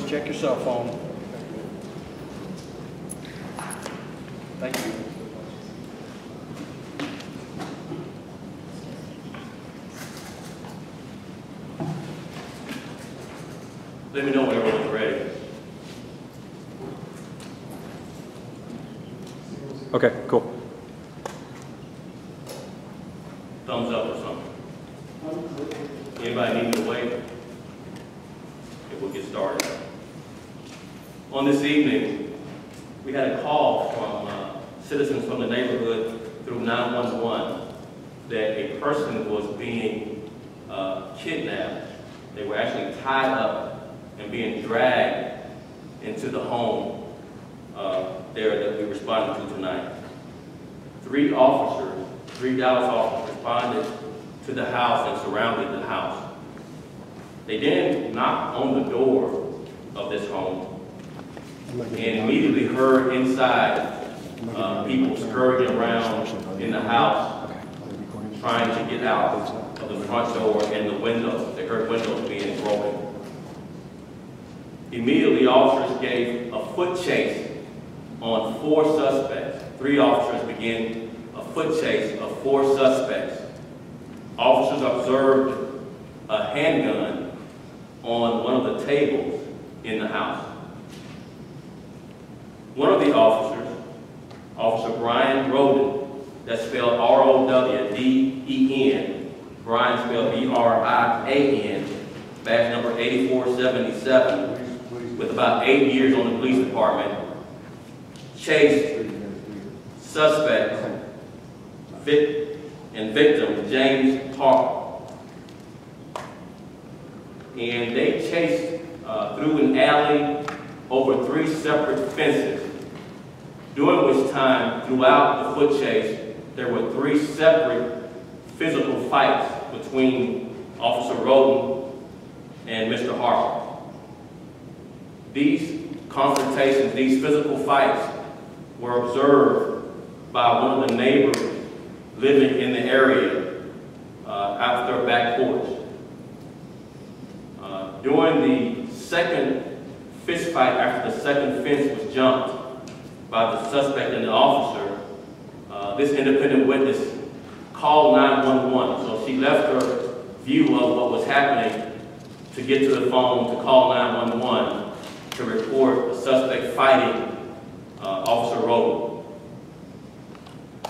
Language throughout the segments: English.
check your cell phone. Thank you. Let me know when everyone's ready. Okay, cool. Thumbs up or something. Anybody need me to wait? Okay, we'll get started. On this evening, we had a call from citizens from the neighborhood through 911 that a person was being kidnapped. They were actually tied up and being dragged into the home there that we responded to tonight. 3 Dallas officers responded to the house and surrounded the house. They then knocked on the door of this home and immediately heard inside people scurrying around in the house trying to get out of the front door and the windows. They heard windows being broken. Immediately, officers gave a foot chase on 4 suspects. 3 officers began a foot chase of 4 suspects. Officers observed a handgun on one of the tables in the house. One of the officers, Officer Brian Roden, that's spelled R-O-W-D-E-N, Brian spelled B-R-I-A-N, badge number 8477, with about 8 years on the police department, chased suspect and victim James Harper. And they chased through an alley over 3 separate fences, during which time, throughout the foot chase, there were 3 separate physical fights between Officer Roden and Mr. Harper. These confrontations, these physical fights, were observed by one of the neighbors living in the area out their back porch. During the second fist fight, after the second fence was jumped by the suspect and the officer, this independent witness called 911. So she left her view of what was happening to get to the phone to call 911 to report the suspect fighting Officer Roden.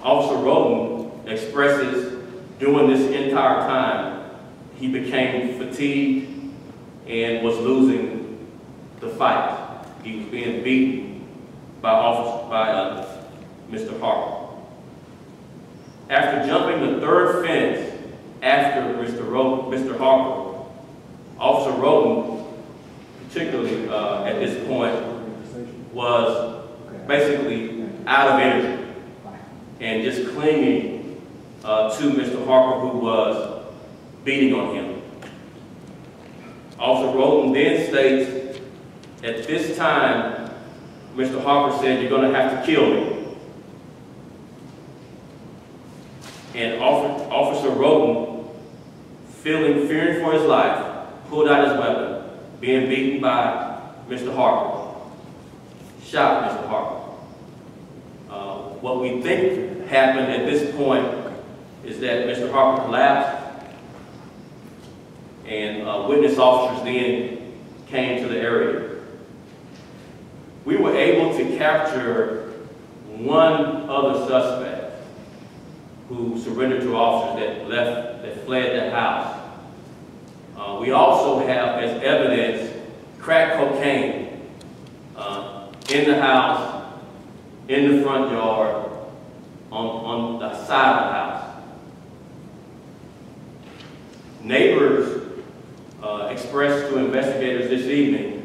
Officer Roden expresses during this entire time he became fatigued and was losing the fight. He was being beaten by Mr. Harper. After jumping the 3rd fence after Mr. Harper, Officer Roden, particularly at this point, was basically out of energy and just clinging to Mr. Harper, who was beating on him. Officer Roden then states, at this time, Mr. Harper said, "You're going to have to kill me." And Officer Roden, fearing for his life, pulled out his weapon, being beaten by Mr. Harper, shot Mr. Harper. What we think happened at this point is that Mr. Harper collapsed, and witness officers then came to the area. We were able to capture one other suspect who surrendered to officers that fled the house. We also have as evidence crack cocaine in the house, in the front yard, on the side of the house. Neighbors expressed to investigators this evening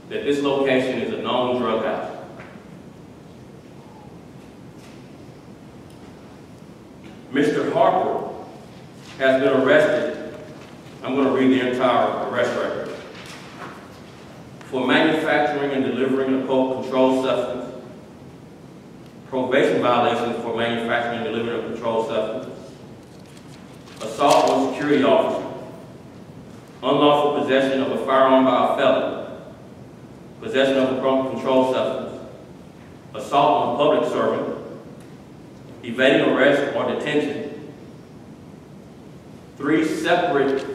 that this location is a known drug house. Mr. Harper has been arrested. I'm going to read the entire arrest record. For manufacturing and delivering a controlled substance, probation violations for manufacturing and delivering a controlled substance, assault on a security officer, unlawful possession of a firearm by a felon, possession of a controlled substance, assault on a public servant, evading arrest or detention, 3 separate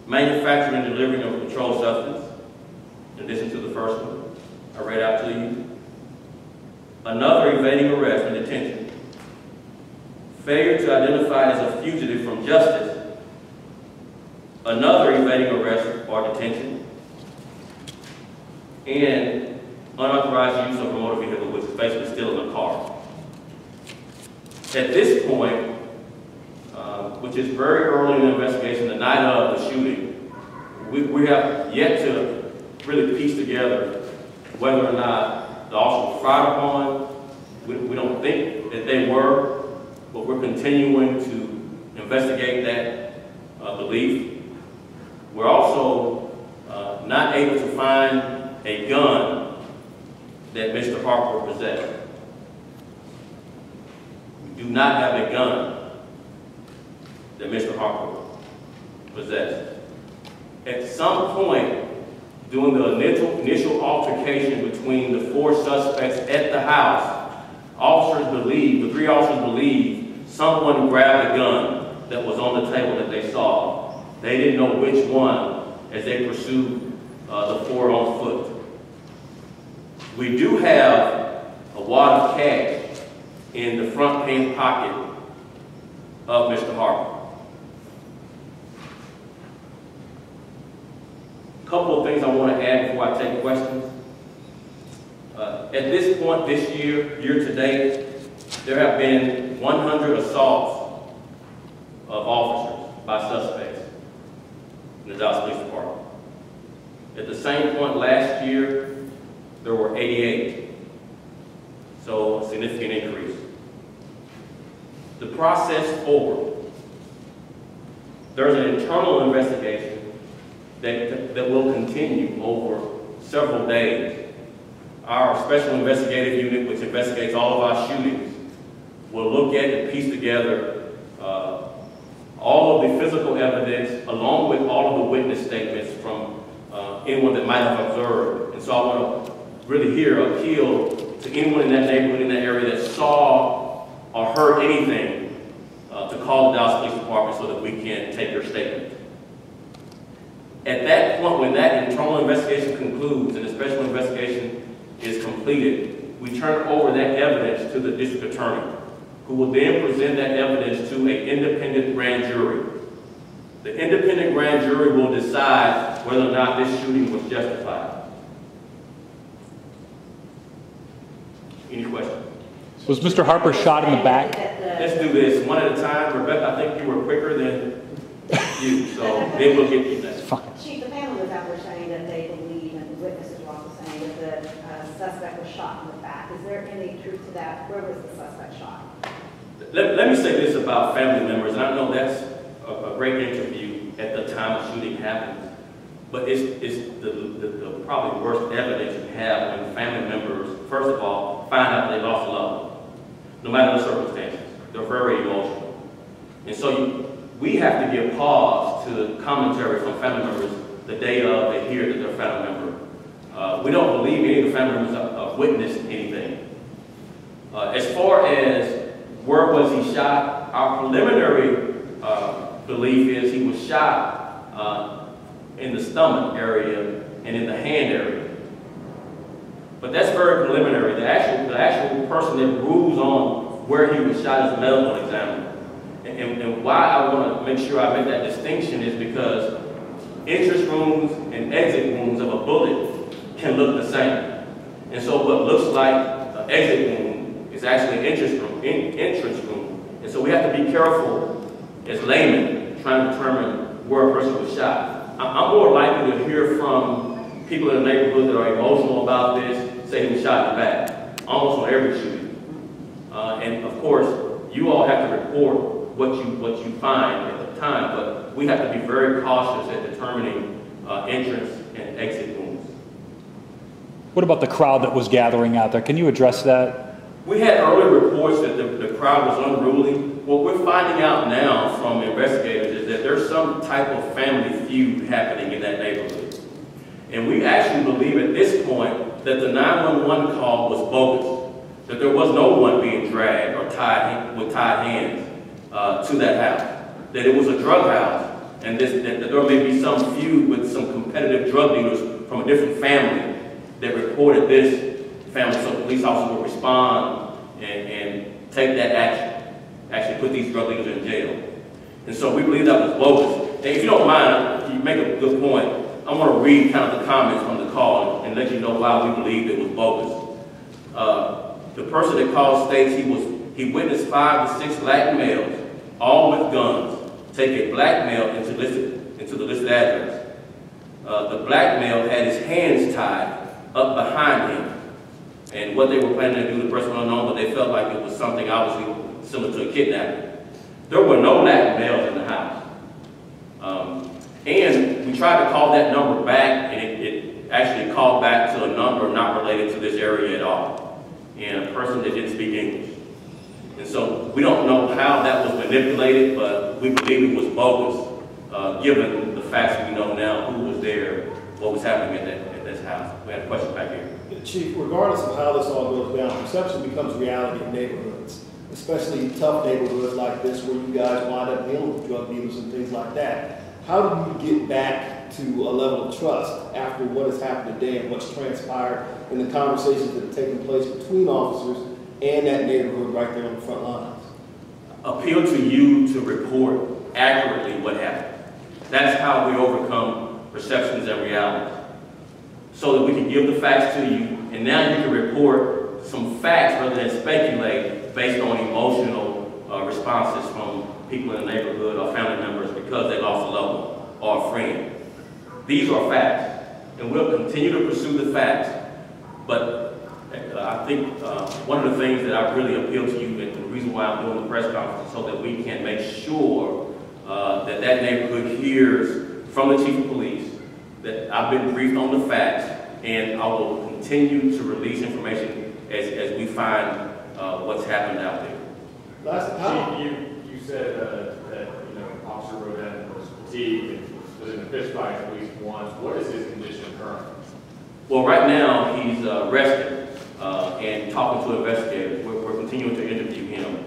manufacturing and delivering of a controlled substance, in addition to the first one I read out to you, another evading arrest and detention, failure to identify as a fugitive from justice, another evading arrest or detention, and unauthorized use of a motor vehicle, which is basically stealing a car. At this point, which is very early in the investigation, the night of the shooting, we have yet to really piece together whether or not the officer was fired upon. We don't think that they were, but we're continuing to investigate that belief. We're also not able to find a gun that Mr. Harper possessed. We do not have a gun that Mr. Harper possessed. At some point during the initial altercation between the 4 suspects at the house, the 3 officers believe someone grabbed a gun that was on the table that they saw. They didn't know which one as they pursued the 4 on foot. We do have a wad of cash in the front pants pocket of Mr. Harper. A couple of things I want to add before I take questions. At this point this year to date, there have been 100 assaults of officers by suspects in the Dallas Police Department. At the same point last year, there were 88. So a significant increase. The process forward. There's an internal investigation that will continue over several days. Our special investigative unit, which investigates all of our shootings, will look at and piece together all of the physical evidence along with all of the witness statements from anyone that might have observed. And so I want to really here appeal to anyone in that neighborhood, in that area that saw or heard anything to call the Dallas Police Department so that we can take their statement. At that point, when that internal investigation concludes and the special investigation is completed, we turn over that evidence to the district attorney, who will then present that evidence to an independent grand jury. The independent grand jury will decide whether or not this shooting was justified. Any questions? Was Mr. Harper shot in the back? Let's do this one at a time. Rebecca, I think you were quicker than you, so then we'll get you next. Chief, the family was out there saying that they believe, and the witnesses were also saying that the suspect was shot in the back. Is there any truth to that? Where was the suspect shot? Let me say this about family members, and I know that's a great interview at the time the shooting happened, but it's the probably worst evidence you have when family members, first of all, find out they lost a loved one, no matter the circumstances. They're very emotional. And so we have to give pause to commentary from family members the day of they hear that their family member. We don't believe any of the family members have witnessed anything. As far as where was he shot, our preliminary belief is he was shot in the stomach area and in the hand area. But that's very preliminary. The actual person that rules on where he was shot is a medical examiner. And why I want to make sure I make that distinction is because entrance wounds and exit wounds of a bullet can look the same. And so what looks like an exit wound is actually an entrance wound. And so we have to be careful as laymen trying to determine where a person was shot. I'm more likely to hear from people in the neighborhood that are emotional about this, say he was shot in the back, almost on every shooting. And of course, you all have to report what you find at the time, but we have to be very cautious at determining entrance and exit wounds. What about the crowd that was gathering out there? Can you address that? We had early reports that the crowd was unruly. What we're finding out now from investigators is that there's some type of family feud happening in that neighborhood. And we actually believe at this point that the 911 call was bogus, that there was no one being dragged or tied with tied hands to that house, that it was a drug house, and that there may be some feud with some competitive drug dealers from a different family that reported this family, so police officers will respond and take that action, actually put these drug dealers in jail. And so we believe that was bogus. And if you don't mind, you make a good point. I want to read kind of the comments from the call and let you know why we believe it was bogus. The person that called states he witnessed 5 to 6 black males, all with guns, take a black male into the listed address. The black male had his hands tied up behind him. And what they were planning to do, the person was unknown, but they felt like it was something obviously similar to a kidnapping. There were no black males in the house. And we tried to call that number back, and it actually called back to a number not related to this area at all, and a person that didn't speak English. And so we don't know how that was manipulated, but we believe it was bogus, given the facts we know now, who was there, what was happening at this house. We had a question back here. Chief, regardless of how this all goes down, perception becomes reality in neighborhoods, especially tough neighborhoods like this where you guys wind up dealing with drug dealers and things like that. How do you get back to a level of trust after what has happened today and what's transpired in the conversations that have taken place between officers and that neighborhood right there on the front lines? Appeal to you to report accurately what happened. That's how we overcome perceptions and realities, so that we can give the facts to you, and now you can report some facts rather than speculate based on emotional responses from people in the neighborhood or family members because they lost a loved one or a friend. These are facts, and we'll continue to pursue the facts. But I think one of the things that I really appeal to you, and the reason why I'm doing the press conference, is so that we can make sure that that neighborhood hears from the chief of police that I've been briefed on the facts, and I will continue to release information as we find what's happened out there. Chief, you said that Officer Rodin was fatigued and was in a fist fight at least once. What is his condition currently? Well, right now he's resting and talking to investigators. We're continuing to interview him.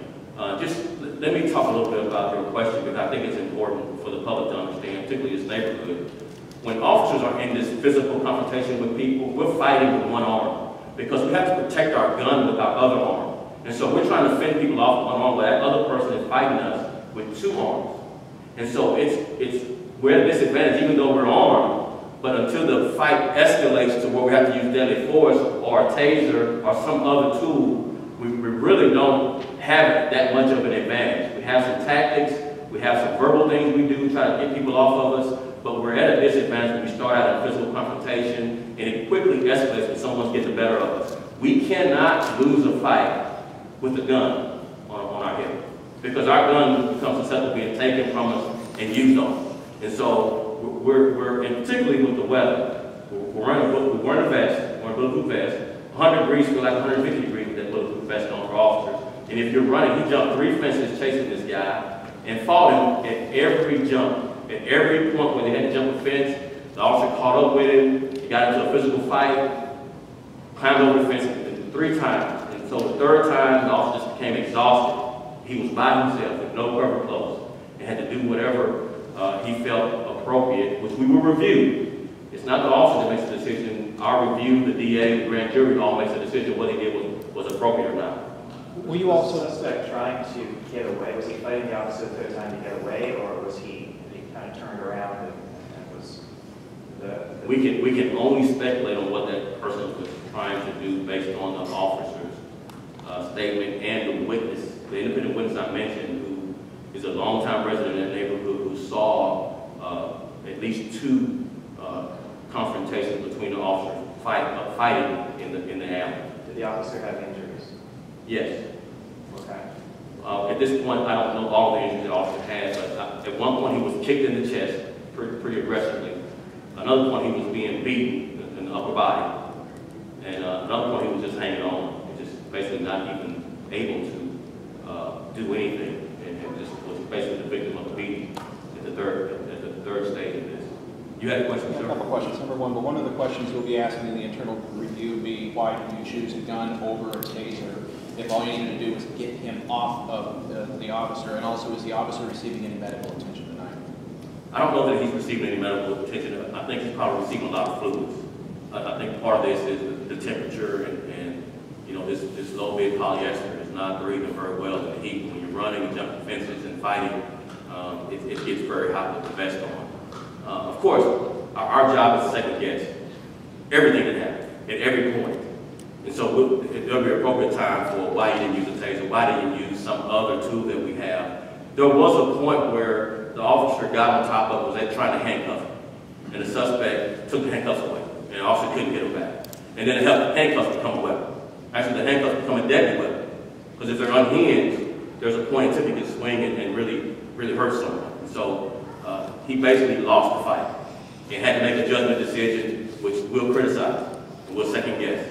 Just let me talk a little bit about your question, because I think it's important for the public to understand, particularly this neighborhood. When officers are in this physical confrontation with people, we're fighting with one arm because we have to protect our gun with our other arm. And so we're trying to fend people off with one arm, while that other person is fighting us with 2 arms. And so we're at a disadvantage even though we're armed, but until the fight escalates to where we have to use deadly force or a taser or some other tool, we really don't have that much of an advantage. We have some tactics, we have some verbal things we do, try to get people off of us, but we're at a disadvantage when we start out in physical confrontation, and it quickly escalates when someone's getting the better of us. We cannot lose a fight with a gun on our hip, because our gun becomes susceptible to being taken from us and used on us. And so and particularly with the weather, we're wearing a vest, we're wearing a bulletproof vest. 100 degrees feel like 150 degrees with that bulletproof vest on for officers. And if you're running, he jumped 3 fences chasing this guy and fought him at every jump. At every point where they had to jump a fence, the officer caught up with him, he got into a physical fight, climbed over the fence 3 times. And so the 3rd time, the officer just became exhausted. He was by himself with no cover clothes and had to do whatever he felt appropriate, which we will review. It's not the officer that makes the decision. Our review, the DA, the grand jury all makes a decision what he did was appropriate or not. Will you also suspect trying to get away? Was he fighting the officer the 3rd time to get away, or was he kind of turned around and was We can only speculate on what that person was trying to do based on the officer's statement and the witness, the independent witness I mentioned, who is a longtime resident in that neighborhood who saw at least 2 confrontations between the officers fighting in the alley. Did the officer have injuries? Yes. Okay. At this point, I don't know all the injuries the officer had, but at one point he was kicked in the chest pretty aggressively. Another point he was being beaten in the upper body. And another point he was just hanging on, and just basically not even able to do anything, and just was basically the victim of the beating at the third stage of this. You had a question, A sir? couple questions. Number one, but one of the questions you'll be asking in the internal review will be, why did you choose a gun over a taser if all you needed to do was get him off of the officer? And also, is the officer receiving any medical attention tonight? I don't know that he's receiving any medical attention. I think he's probably receiving a lot of fluids. I think part of this is the temperature and you know, this low bid polyester is not breathing very well in the heat. When you're running and jumping fences and fighting, it gets very hot with the vest on. Of course, our job is to second guess everything that happened at every point. And so there'll be an appropriate time for why you didn't use a taser, why didn't you use some other tool that we have. There was a point where the officer got on top of it, was trying to handcuff him. And the suspect took the handcuffs away, and the officer couldn't get him back. And then the handcuffs become a weapon. Actually, the handcuffs become a deadly weapon. Because if they're unhinged, there's a point until you can swing and really hurt someone. And so he basically lost the fight and had to make a judgment decision, which we'll criticize and we'll second guess.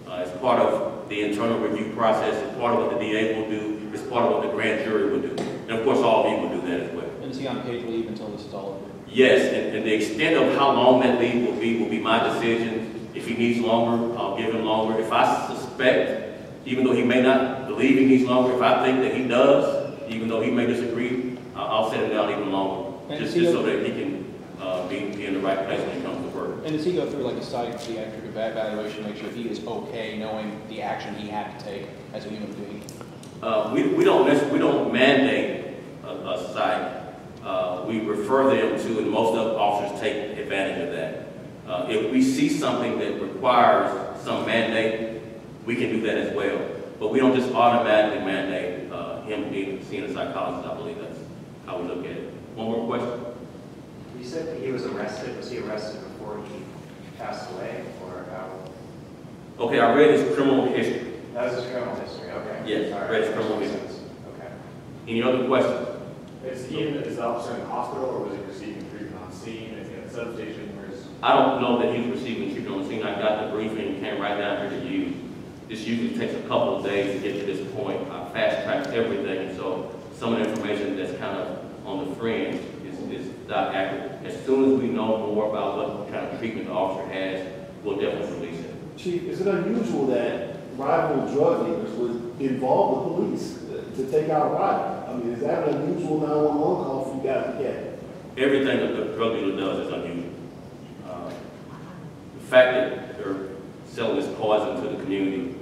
It's part of the internal review process. It's part of what the DA will do. It's part of what the grand jury will do. And of course, all of you will do that as well. And is he on paid leave until this is all over? Yes, and the extent of how long that leave will be my decision. If he needs longer, I'll give him longer. If I suspect, even though he may not believe he needs longer, if I think that he does, even though he may disagree, I'll set him down even longer. Just so that he can be in the right place when he comes to work. And does he go through like a psychiatric evaluation to make sure he is okay knowing the action he had to take as a human being? We don't mandate a psych. We refer them to, and most of the officers take advantage of that. If we see something that requires some mandate, we can do that as well. But we don't just automatically mandate him seeing a psychologist. I believe that's how we look at it. One more question? You said that he was arrested. Was he arrested before he passed away, or how? Okay, I read his criminal history. That was his criminal history. Okay. Yes, I read his criminal history. Okay. Any other questions? Is the officer in the hospital, or was he receiving treatment on scene? Is he at the substation? I don't know that he's receiving treatment on the scene. I got the briefing and came right down here to you. This usually takes a couple of days to get to this point. I fast-tracked everything, so some of the information that's kind of on the fringe is not accurate. As soon as we know more about what kind of treatment the officer has, we'll definitely release it. Chief, is it unusual that rival drug dealers would involve the police to take out a rival? I mean, is that an unusual 911 call for you guys to get? Everything that the drug dealer does is unusual. The fact that they're selling this poison to the community,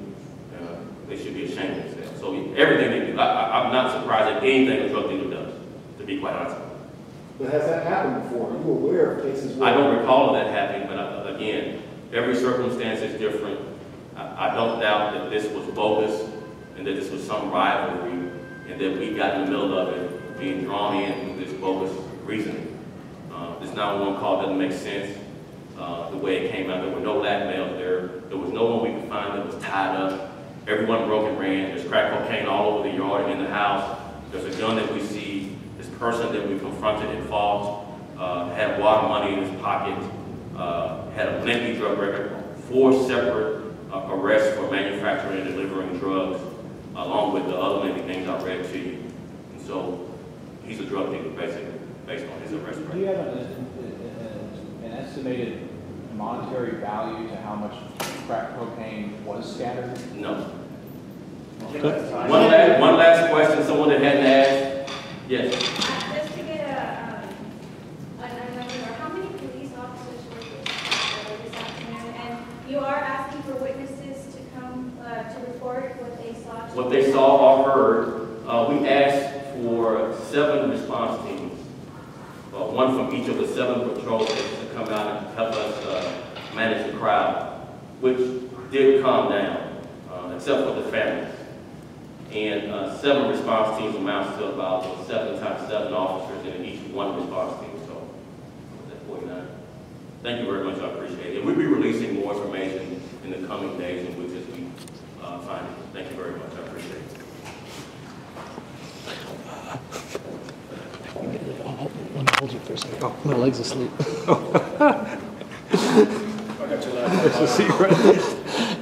they should be ashamed of themselves. So everything they do, I'm not surprised at anything a drug dealer does, to be quite honest with you. But has that happened before? Are you aware of cases where... I don't recall that happening, but again, every circumstance is different. I don't doubt that this was bogus and that this was some rivalry and that we got in the middle of it, being drawn in with this bogus reasoning. This 911 call doesn't make sense the way it came out. There were no blackmails there. There was no one we could find that was tied up. Everyone broke and ran. There's crack cocaine all over the yard and in the house. There's a gun that we see. This person that we confronted in fault had water money in his pocket, had a lengthy drug record, 4 separate arrests for manufacturing and delivering drugs, along with the other lengthy things I read to you. And so he's a drug dealer, basically, based on his arrest record. Do you have an estimated monetary value to how much crack cocaine was scattered? No. Okay. One last question, someone that hadn't asked. Yes. Just to get a number, how many police officers were this afternoon? And you are asking for witnesses to come to report what they saw? What they saw or heard, we asked for 7 response teams, one from each of the 7 patrols to come out and help us manage the crowd, which did calm down, except for the families. And 7 response teams amounts to about 7 times 7 officers in each one response team. So that's 49. Thank you very much. I appreciate it. We'll be releasing more information in the coming days and weeks as we find it. Thank you very much. I appreciate it. Hold you for a second. Oh, my leg's asleep.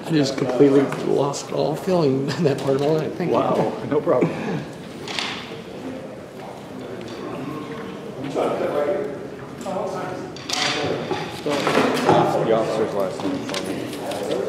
I just completely lost all feeling in that part of my life. Thank you. Wow, no problem. You trying to cut right here? Yes, sir.